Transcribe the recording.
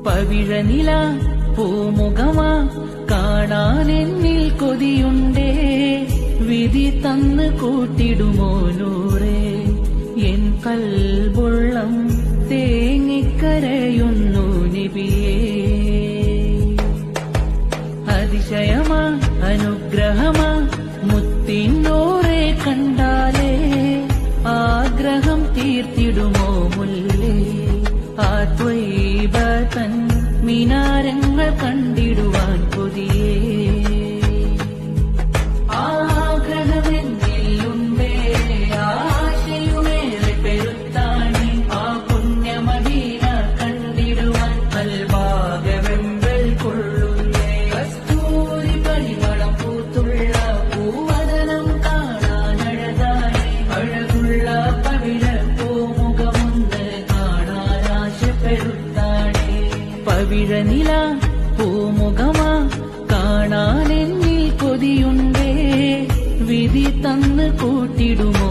പവിഴനില പൂമുഖമാ കാണാനെന്നിൽ കൊതിയുണ്ടേ, വിധി തന്ന് കൂട്ടിടുമോ നൂറേ. എൻ കൽബുള്ളം തേങ്ങിക്കരയുന്നു നബിയേ. അതിശയമാ അനുഗ്രഹമാ മുത്തിനൂറെ കണ്ടാലേ, ആഗ്രഹം തീർത്തിടുമോ മുല്ലേ. ആ ത്വയ്ബതൻ മിനാരങ്ങൾ കണ്ടിടുവാൻ കൊതിയേ. ആഗ്രഹമെന്നിലുണ്ടേ ആശയുമേറെ പെരുത്താണി, ആ പുണ്യമദീന കണ്ടിടുവാൻ കൽബാകവെമ്പൽ കൊള്ളുന്നേ. കസ്തൂരി പരിമളം പൂത്തുള്ള പൂവദനം കാണാനഴകായി, അഴകുള്ള പവിഴ പൂമുഖമൊന്ന് കാണാനാശപ്പെടുത്താണേ. പവിഴനില പൂമുഖമാ കാണാനെന്നിൽ കൊതിയുണ്ടേ, വിധി തന്ന് കൂട്ടിടുമോ